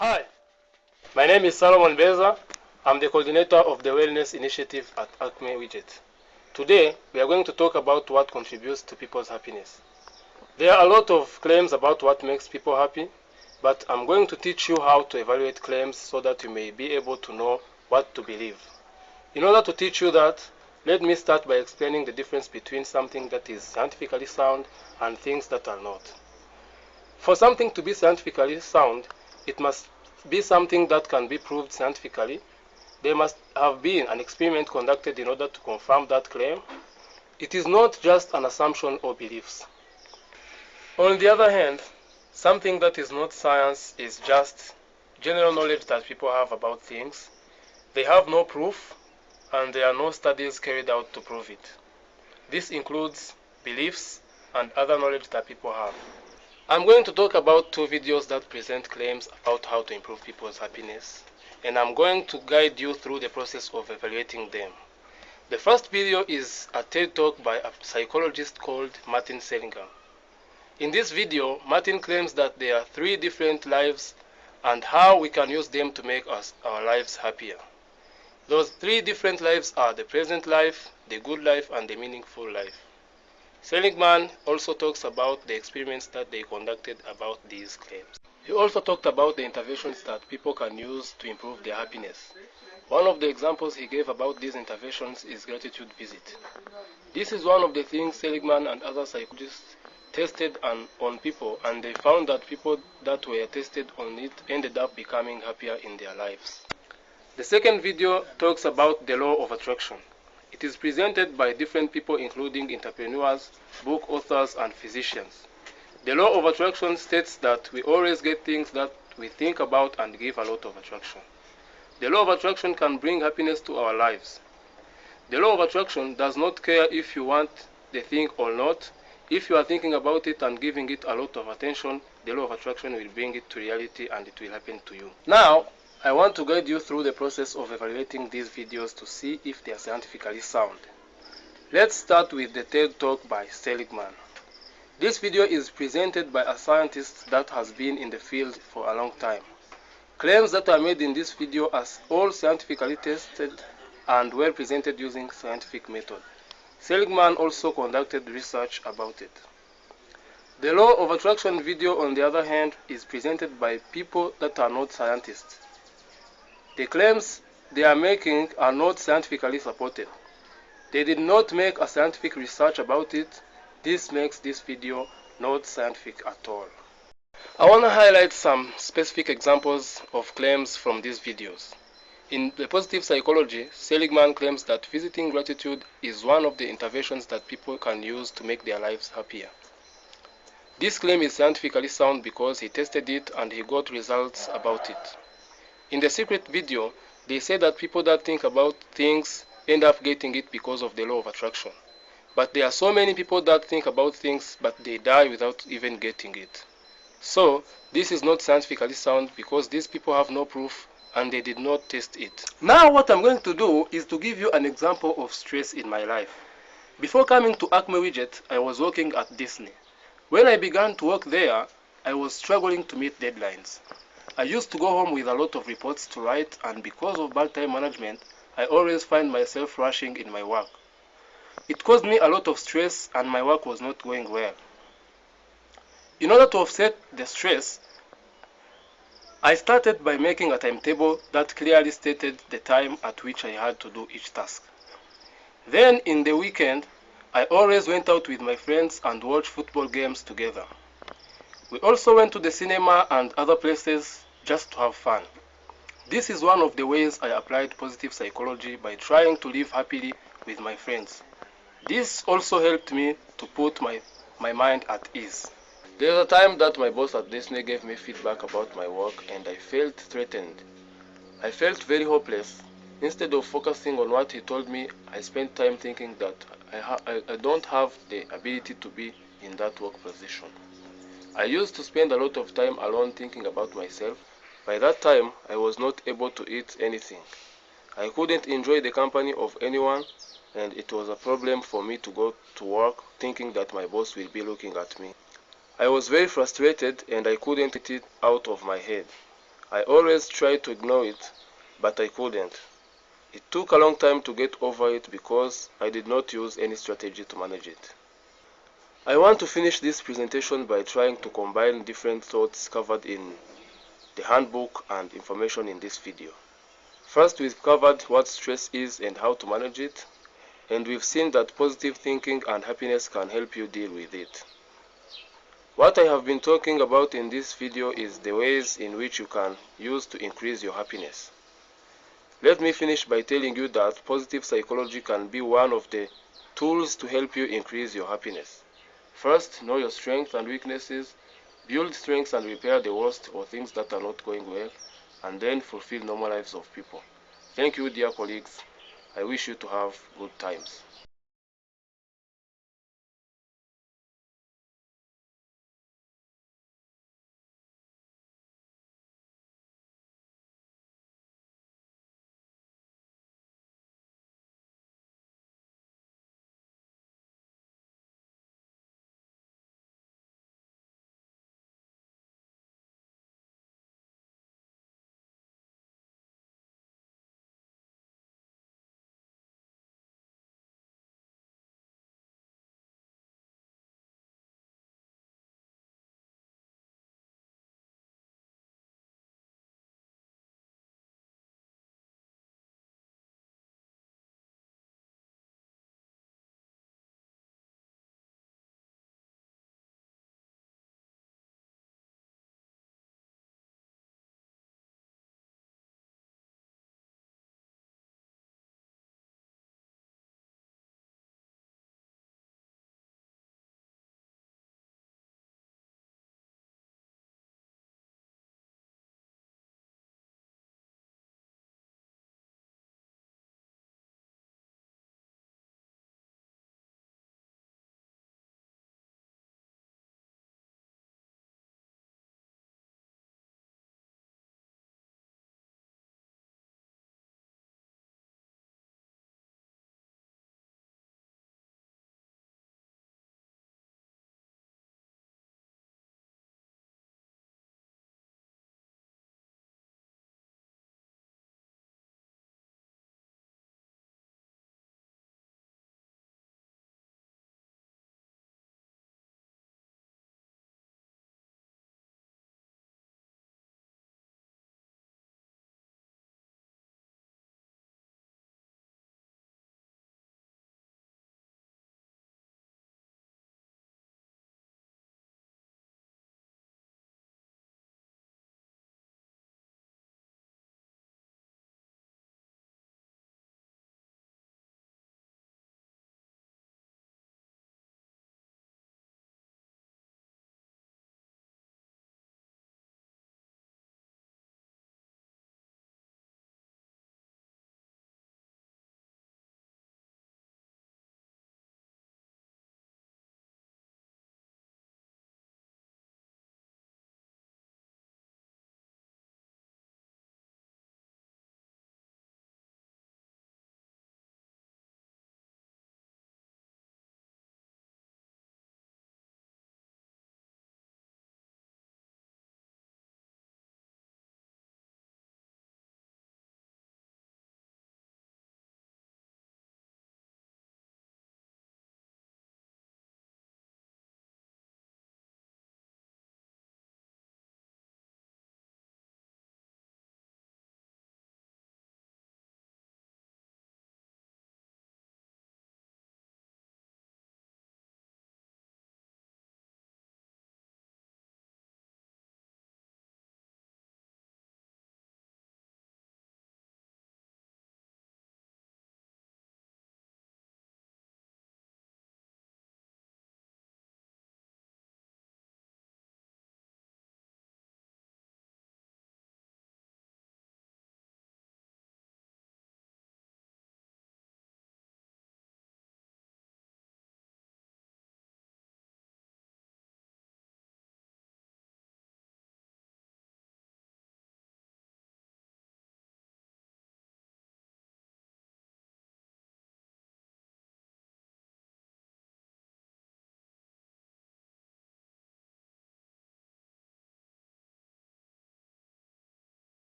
Hi, my name is Solomon Beza. I'm the coordinator of the Wellness Initiative at HapinessVideo. Today, we are going to talk about what contributes to people's happiness. There are a lot of claims about what makes people happy, but I'm going to teach you how to evaluate claims so that you may be able to know what to believe. In order to teach you that, let me start by explaining the difference between something that is scientifically sound and things that are not. For something to be scientifically sound, it must be something that can be proved scientifically. There must have been an experiment conducted in order to confirm that claim. It is not just an assumption or beliefs. On the other hand, something that is not science is just general knowledge that people have about things. They have no proof, and there are no studies carried out to prove it. This includes beliefs and other knowledge that people have. I'm going to talk about two videos that present claims about how to improve people's happiness, and I'm going to guide you through the process of evaluating them. The first video is a TED Talk by a psychologist called Martin Seligman. In this video, Martin claims that there are 3 different lives and how we can use them to make our lives happier. Those 3 different lives are the present life, the good life, and the meaningful life. Seligman also talks about the experiments that they conducted about these claims. He also talked about the interventions that people can use to improve their happiness. One of the examples he gave about these interventions is gratitude visit. This is one of the things Seligman and other psychologists tested on people, and they found that people that were tested on it ended up becoming happier in their lives. The second video talks about the law of attraction. It is presented by different people including entrepreneurs, book authors, and physicians. The law of attraction states that we always get things that we think about and give a lot of attraction. The law of attraction can bring happiness to our lives. The law of attraction does not care if you want the thing or not. If you are thinking about it and giving it a lot of attention, the law of attraction will bring it to reality and it will happen to you. Now, I want to guide you through the process of evaluating these videos to see if they are scientifically sound. Let's start with the TED Talk by Seligman. This video is presented by a scientist that has been in the field for a long time. Claims that are made in this video are all scientifically tested and were presented using scientific method. Seligman also conducted research about it. The law of attraction video, on the other hand, is presented by people that are not scientists. The claims they are making are not scientifically supported. They did not make a scientific research about it. This makes this video not scientific at all. I want to highlight some specific examples of claims from these videos. In the positive psychology, Seligman claims that visiting gratitude is one of the interventions that people can use to make their lives happier. This claim is scientifically sound because he tested it and he got results about it. In the secret video, they say that people that think about things end up getting it because of the law of attraction. But there are so many people that think about things but they die without even getting it. So, this is not scientifically sound because these people have no proof and they did not test it. Now what I'm going to do is to give you an example of stress in my life. Before coming to HapinessVideo, I was working at Disney. When I began to work there, I was struggling to meet deadlines. I used to go home with a lot of reports to write, and because of bad time management, I always find myself rushing in my work. It caused me a lot of stress and my work was not going well. In order to offset the stress, I started by making a timetable that clearly stated the time at which I had to do each task. Then in the weekend, I always went out with my friends and watched football games together. We also went to the cinema and other places just to have fun. This is one of the ways I applied positive psychology by trying to live happily with my friends. This also helped me to put my mind at ease. There was a time that my boss at Disney gave me feedback about my work and I felt threatened. I felt very hopeless. Instead of focusing on what he told me, I spent time thinking that I don't have the ability to be in that work position. I used to spend a lot of time alone thinking about myself. By that time, I was not able to eat anything. I couldn't enjoy the company of anyone, and it was a problem for me to go to work thinking that my boss will be looking at me. I was very frustrated and I couldn't get it out of my head. I always tried to ignore it, but I couldn't. It took a long time to get over it because I did not use any strategy to manage it. I want to finish this presentation by trying to combine different thoughts covered in the handbook and information in this video. First, we've covered what stress is and how to manage it, and we've seen that positive thinking and happiness can help you deal with it. What I have been talking about in this video is the ways in which you can use to increase your happiness. Let me finish by telling you that positive psychology can be one of the tools to help you increase your happiness. First, know your strengths and weaknesses, build strengths and repair the worst or things that are not going well, and then fulfill normal lives of people. Thank you, dear colleagues. I wish you to have good times.